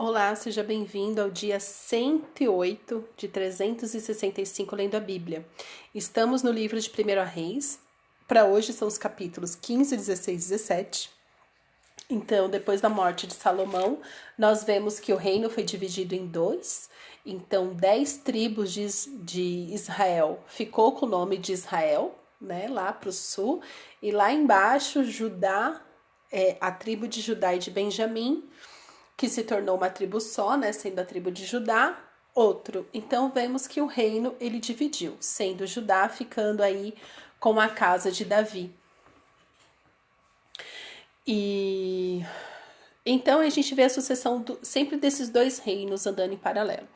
Olá, seja bem-vindo ao dia 108 de 365 lendo a Bíblia. Estamos no livro de 1 Reis. Para hoje são os capítulos 15, 16 e 17. Então, depois da morte de Salomão, nós vemos que o reino foi dividido em dois. Então, 10 tribos de Israel ficou com o nome de Israel, né, lá para o sul. E lá embaixo, Judá, a tribo de Judá e de Benjamim, que se tornou uma tribo só, né, sendo a tribo de Judá, outro. Então vemos que o reino ele dividiu, sendo Judá ficando aí com a casa de Davi. E então a gente vê a sucessão sempre desses dois reinos andando em paralelo.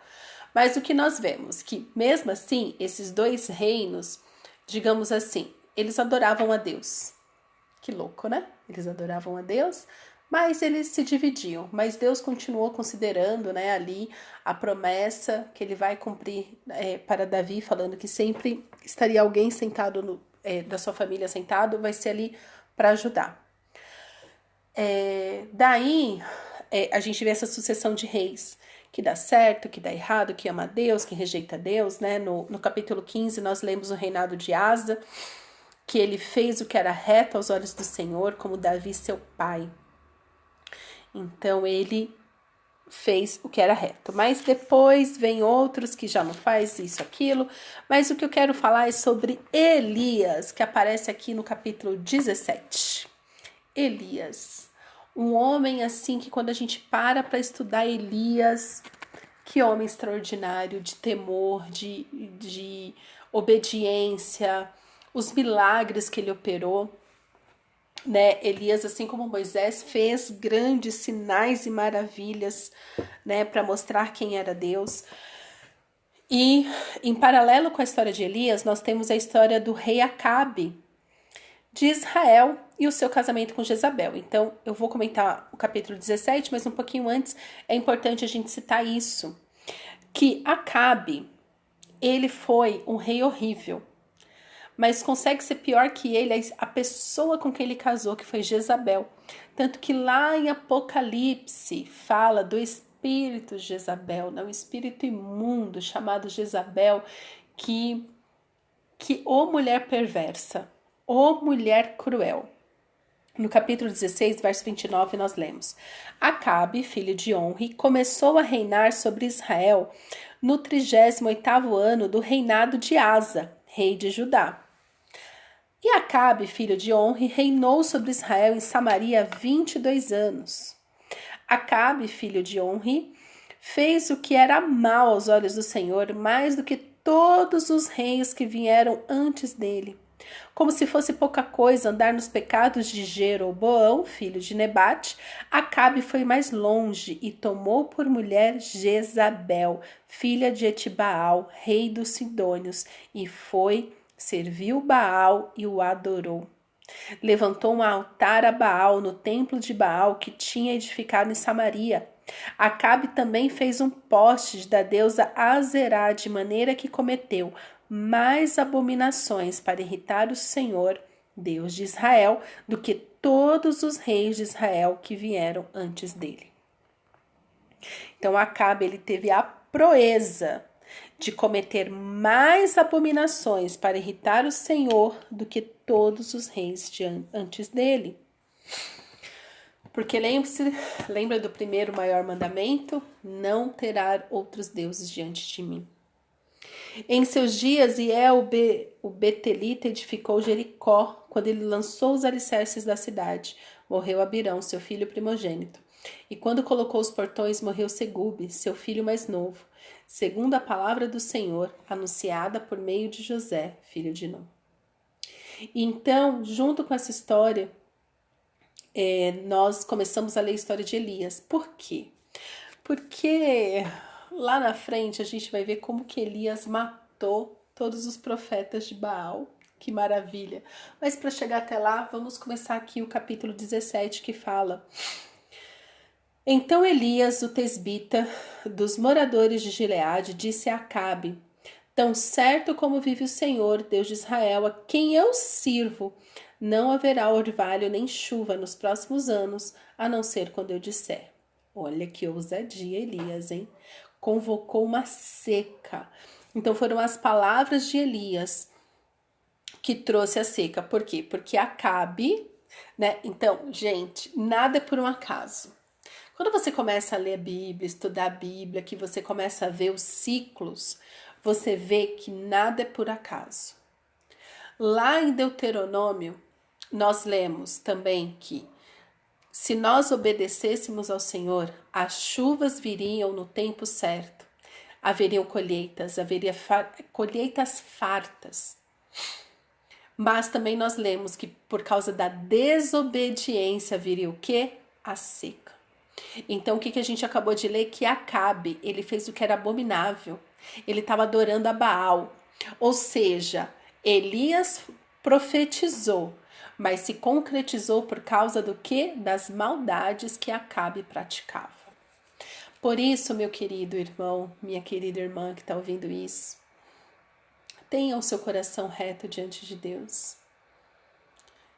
Mas o que nós vemos? Que mesmo assim, esses dois reinos, digamos assim, eles adoravam a Deus. Que louco, né? Eles adoravam a Deus, mas eles se dividiam. Mas Deus continuou considerando, né, ali a promessa que ele vai cumprir para Davi, falando que sempre estaria alguém sentado da sua família sentado, vai ser ali para ajudar. Daí a gente vê essa sucessão de reis, que dá certo, que dá errado, que ama a Deus, que rejeita Deus, né? No capítulo 15 nós lemos o reinado de Asa, que ele fez o que era reto aos olhos do Senhor, como Davi, seu pai. Então, ele fez o que era reto. Mas depois vem outros que já não faz isso, aquilo. Mas o que eu quero falar é sobre Elias, que aparece aqui no capítulo 17. Elias, um homem assim que quando a gente para estudar Elias, que homem extraordinário, de temor, de obediência, os milagres que ele operou, né? Elias, assim como Moisés, fez grandes sinais e maravilhas, né, para mostrar quem era Deus. E em paralelo com a história de Elias, nós temos a história do rei Acabe de Israel e o seu casamento com Jezabel. Então, eu vou comentar o capítulo 17, mas um pouquinho antes é importante a gente citar isso, que Acabe, ele foi um rei horrível, mas consegue ser pior que ele a pessoa com quem ele casou, que foi Jezabel. Tanto que lá em Apocalipse fala do espírito Jezabel, né? Um espírito imundo chamado Jezabel, que ô mulher perversa, ô mulher cruel. No capítulo 16, verso 29, nós lemos: Acabe, filho de Onri, começou a reinar sobre Israel no 38º ano do reinado de Asa, rei de Judá. E Acabe, filho de Onri, reinou sobre Israel em Samaria 22 anos. Acabe, filho de Onri, fez o que era mal aos olhos do Senhor, mais do que todos os reis que vieram antes dele. Como se fosse pouca coisa andar nos pecados de Jeroboão, filho de Nebate, Acabe foi mais longe e tomou por mulher Jezabel, filha de Etibaal, rei dos Sidônios, e serviu Baal e o adorou. Levantou um altar a Baal no templo de Baal que tinha edificado em Samaria. Acabe também fez um poste da deusa Azerá, de maneira que cometeu mais abominações para irritar o Senhor, Deus de Israel, do que todos os reis de Israel que vieram antes dele. Então Acabe, ele teve a proeza de cometer mais abominações para irritar o Senhor do que todos os reis antes dele. Porque lembra do primeiro maior mandamento? Não terá outros deuses diante de mim. Em seus dias, o Betelita edificou Jericó, quando ele lançou os alicerces da cidade. Morreu Abirão, seu filho primogênito. E quando colocou os portões, morreu Segube, seu filho mais novo, segundo a palavra do Senhor, anunciada por meio de José, filho de Nun. Então, junto com essa história, nós começamos a ler a história de Elias. Por quê? Porque lá na frente a gente vai ver como que Elias matou todos os profetas de Baal. Que maravilha! Mas para chegar até lá, vamos começar aqui o capítulo 17, que fala: Então Elias, o tesbita, dos moradores de Gileade, disse a Acabe: Tão certo como vive o Senhor, Deus de Israel, a quem eu sirvo, não haverá orvalho nem chuva nos próximos anos, a não ser quando eu disser. Olha que ousadia, Elias, hein? Convocou uma seca. Então foram as palavras de Elias que trouxe a seca. Por quê? Porque Acabe, né? Então, gente, nada é por um acaso. Quando você começa a ler a Bíblia, estudar a Bíblia, que você começa a ver os ciclos, você vê que nada é por acaso. Lá em Deuteronômio, nós lemos também que se nós obedecêssemos ao Senhor, as chuvas viriam no tempo certo. Haveriam colheitas, colheitas fartas. Mas também nós lemos que por causa da desobediência viria o quê? A seca. Então o que a gente acabou de ler? Que Acabe, ele fez o que era abominável. Ele estava adorando a Baal. Ou seja, Elias profetizou, mas se concretizou por causa do quê? Das maldades que Acabe praticava. Por isso, meu querido irmão, minha querida irmã que está ouvindo isso, tenha o seu coração reto diante de Deus.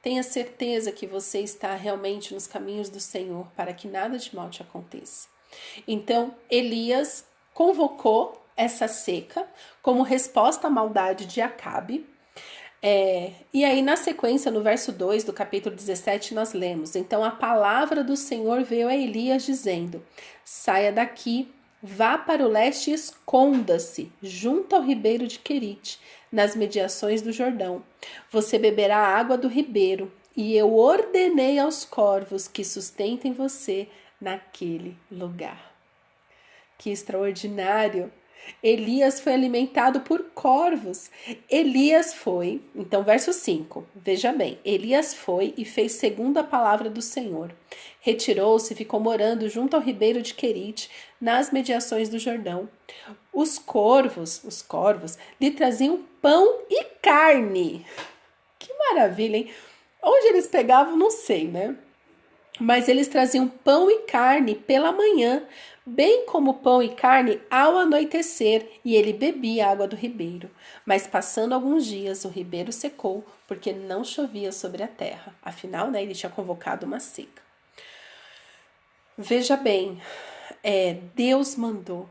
Tenha certeza que você está realmente nos caminhos do Senhor para que nada de mal te aconteça. Então, Elias convocou essa seca como resposta à maldade de Acabe. E aí, na sequência, no verso 2 do capítulo 17, nós lemos: Então a palavra do Senhor veio a Elias dizendo: Saia daqui, vá para o leste e esconda-se junto ao ribeiro de Querite, nas mediações do Jordão. Você beberá a água do ribeiro, e eu ordenei aos corvos que sustentem você naquele lugar. Que extraordinário! Elias foi alimentado por corvos. Elias foi, então verso 5, veja bem, Elias foi e fez segundo a palavra do Senhor. Retirou-se e ficou morando junto ao ribeiro de Querite, nas mediações do Jordão. Os corvos, lhe traziam pão e carne. Que maravilha, hein? Onde eles pegavam, não sei, né? Mas eles traziam pão e carne pela manhã, bem como pão e carne ao anoitecer, e ele bebia a água do ribeiro. Mas passando alguns dias, o ribeiro secou, porque não chovia sobre a terra. Afinal, né, ele tinha convocado uma seca. Veja bem, Deus mandou.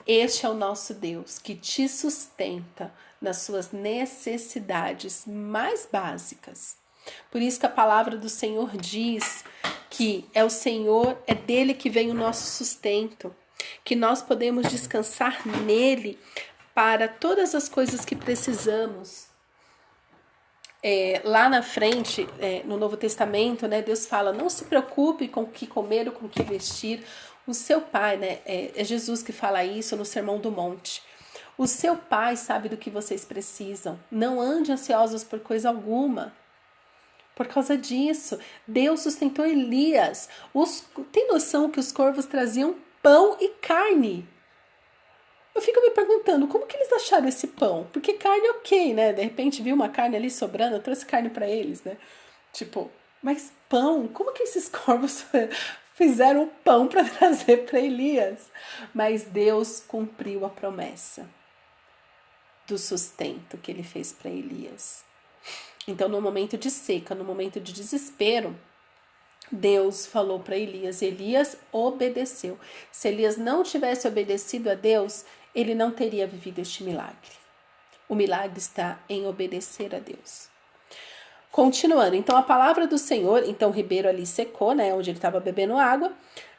Este é o nosso Deus que te sustenta nas suas necessidades mais básicas. Por isso que a palavra do Senhor diz que é o Senhor, é dele que vem o nosso sustento, que nós podemos descansar nele para todas as coisas que precisamos. Lá na frente, no Novo Testamento, né, Deus fala: não se preocupe com o que comer ou com o que vestir. O seu pai, né, é Jesus que fala isso no Sermão do Monte. O seu pai sabe do que vocês precisam. Não ande ansiosos por coisa alguma. Por causa disso, Deus sustentou Elias. Tem noção que os corvos traziam pão e carne? Eu fico me perguntando, como que eles acharam esse pão? Porque carne é ok, né? De repente viu uma carne ali sobrando, eu trouxe carne para eles, né? Tipo, mas pão? Como que esses corvos fizeram pão para trazer para Elias? Mas Deus cumpriu a promessa do sustento que ele fez para Elias. Então, no momento de seca, no momento de desespero, Deus falou para Elias, Elias obedeceu. Se Elias não tivesse obedecido a Deus, ele não teria vivido este milagre. O milagre está em obedecer a Deus. Continuando, então a palavra do Senhor, então o ribeiro ali secou, né, onde ele estava bebendo água.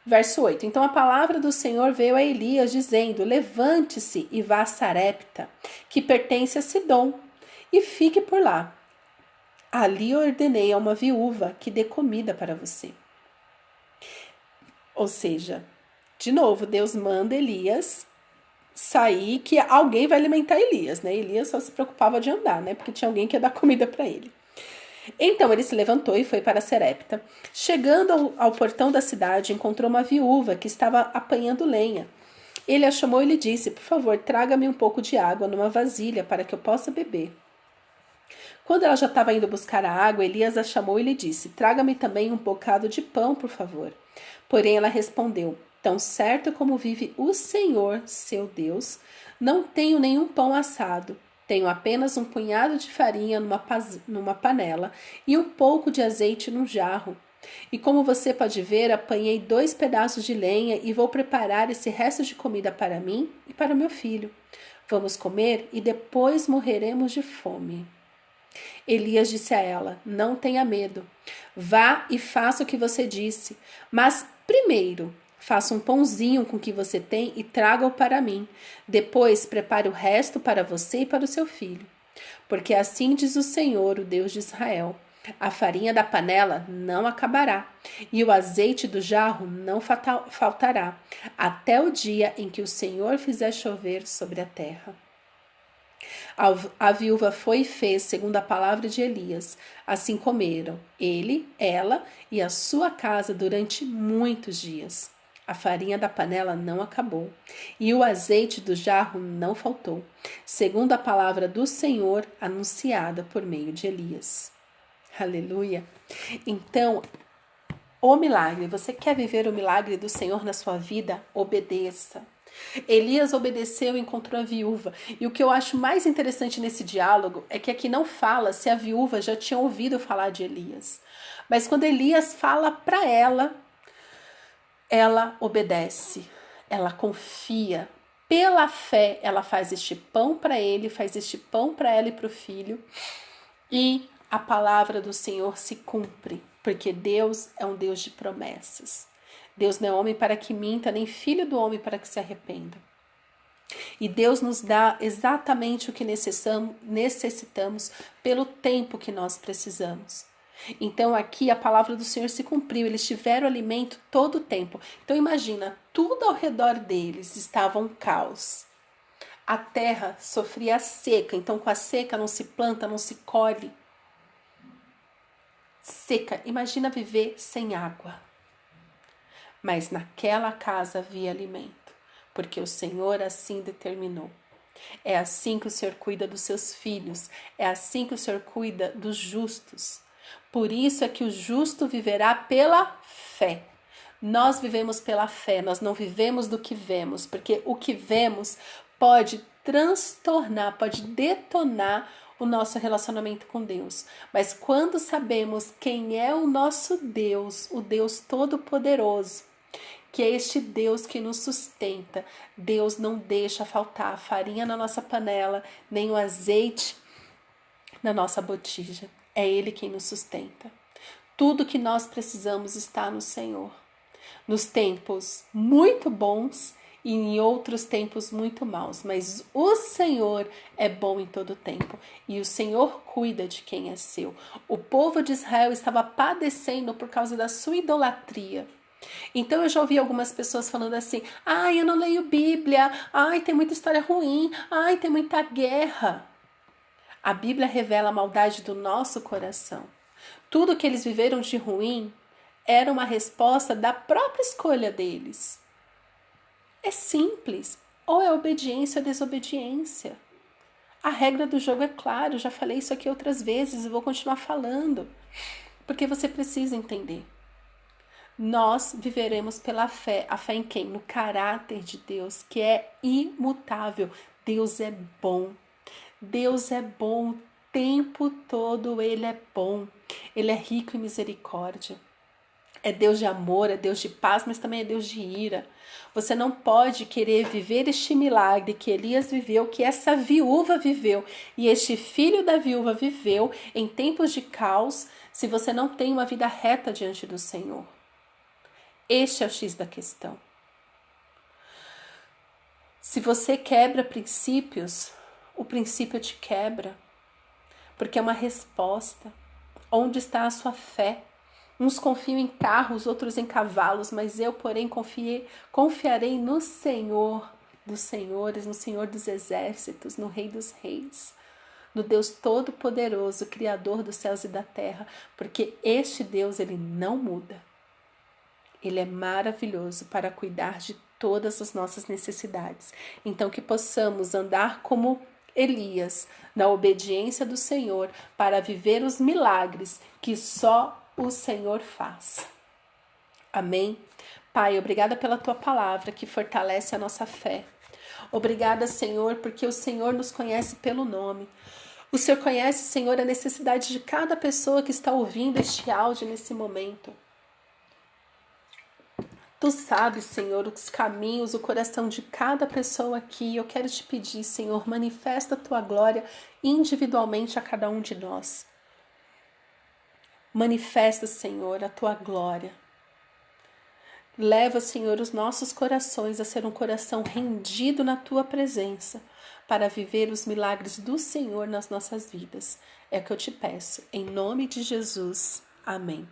Verso 8, então a palavra do Senhor veio a Elias dizendo: levante-se e vá a Sarepta, que pertence a Sidom, e fique por lá. Ali ordenei a uma viúva que dê comida para você. Ou seja, de novo, Deus manda Elias sair, que alguém vai alimentar Elias, né? Elias só se preocupava de andar, né? Porque tinha alguém que ia dar comida para ele. Então ele se levantou e foi para Sarepta. Chegando ao portão da cidade, encontrou uma viúva que estava apanhando lenha. Ele a chamou e lhe disse: por favor, traga-me um pouco de água numa vasilha para que eu possa beber. Quando ela já estava indo buscar a água, Elias a chamou e lhe disse: traga-me também um bocado de pão, por favor. Porém ela respondeu: tão certo como vive o Senhor, seu Deus, não tenho nenhum pão assado. Tenho apenas um punhado de farinha numa panela e um pouco de azeite num jarro. E como você pode ver, apanhei 2 pedaços de lenha e vou preparar esse resto de comida para mim e para o meu filho. Vamos comer e depois morreremos de fome. Elias disse a ela: Não tenha medo. Vá e faça o que você disse. Mas primeiro, faça um pãozinho com o que você tem e traga-o para mim. Depois, prepare o resto para você e para o seu filho. Porque assim diz o Senhor, o Deus de Israel: a farinha da panela não acabará, e o azeite do jarro não faltará, até o dia em que o Senhor fizer chover sobre a terra. A viúva foi e fez segundo a palavra de Elias. Assim comeram ele, ela e a sua casa durante muitos dias. A farinha da panela não acabou, e o azeite do jarro não faltou, segundo a palavra do Senhor anunciada por meio de Elias. Aleluia! Então, o milagre, você quer viver o milagre do Senhor na sua vida? Obedeça. Elias obedeceu e encontrou a viúva. E o que eu acho mais interessante nesse diálogo é que aqui não fala se a viúva já tinha ouvido falar de Elias. Mas quando Elias fala para ela obedece, ela confia. Pela fé, ela faz este pão para ele, faz este pão para ela e para o filho. E a palavra do Senhor se cumpre, porque Deus é um Deus de promessas. Deus não é homem para que minta, nem filho do homem para que se arrependa. E Deus nos dá exatamente o que necessitamos pelo tempo que nós precisamos. Então aqui a palavra do Senhor se cumpriu, eles tiveram alimento todo o tempo. Então imagina, tudo ao redor deles estava um caos. A terra sofria seca, então com a seca não se planta, não se colhe. Seca, imagina viver sem água. Mas naquela casa havia alimento, porque o Senhor assim determinou. É assim que o Senhor cuida dos seus filhos, é assim que o Senhor cuida dos justos. Por isso é que o justo viverá pela fé. Nós vivemos pela fé, nós não vivemos do que vemos, porque o que vemos pode transtornar, pode detonar o nosso relacionamento com Deus. Mas quando sabemos quem é o nosso Deus, o Deus Todo-Poderoso, que é este Deus que nos sustenta, Deus não deixa faltar a farinha na nossa panela, nem o azeite na nossa botija. É Ele quem nos sustenta. Tudo que nós precisamos está no Senhor. Nos tempos muito bons e em outros tempos muito maus. Mas o Senhor é bom em todo tempo. E o Senhor cuida de quem é seu. O povo de Israel estava padecendo por causa da sua idolatria. Então eu já ouvi algumas pessoas falando assim: ai, eu não leio Bíblia, ai, tem muita história ruim, ai, tem muita guerra. A Bíblia revela a maldade do nosso coração. Tudo que eles viveram de ruim era uma resposta da própria escolha deles. É simples, ou é obediência ou desobediência. A regra do jogo é clara, eu já falei isso aqui outras vezes e vou continuar falando, porque você precisa entender. Nós viveremos pela fé. A fé em quem? No caráter de Deus, que é imutável. Deus é bom. Deus é bom o tempo todo, Ele é bom. Ele é rico em misericórdia. É Deus de amor, é Deus de paz, mas também é Deus de ira. Você não pode querer viver este milagre que Elias viveu, que essa viúva viveu e este filho da viúva viveu em tempos de caos, se você não tem uma vida reta diante do Senhor. Este é o X da questão. Se você quebra princípios, o princípio te quebra, porque é uma resposta. Onde está a sua fé? Uns confiam em carros, outros em cavalos, mas eu, porém, confiarei no Senhor dos senhores, no Senhor dos exércitos, no Rei dos reis, no Deus Todo-Poderoso, Criador dos céus e da terra, porque este Deus, ele não muda. Ele é maravilhoso para cuidar de todas as nossas necessidades. Então, que possamos andar como Elias, na obediência do Senhor, para viver os milagres que só o Senhor faz. Amém? Pai, obrigada pela tua palavra que fortalece a nossa fé. Obrigada, Senhor, porque o Senhor nos conhece pelo nome. O Senhor conhece, Senhor, a necessidade de cada pessoa que está ouvindo este áudio nesse momento. Tu sabes, Senhor, os caminhos, o coração de cada pessoa aqui. Eu quero te pedir, Senhor, manifesta a tua glória individualmente a cada um de nós. Manifesta, Senhor, a tua glória. Leva, Senhor, os nossos corações a ser um coração rendido na tua presença, para viver os milagres do Senhor nas nossas vidas. É o que eu te peço. Em nome de Jesus. Amém.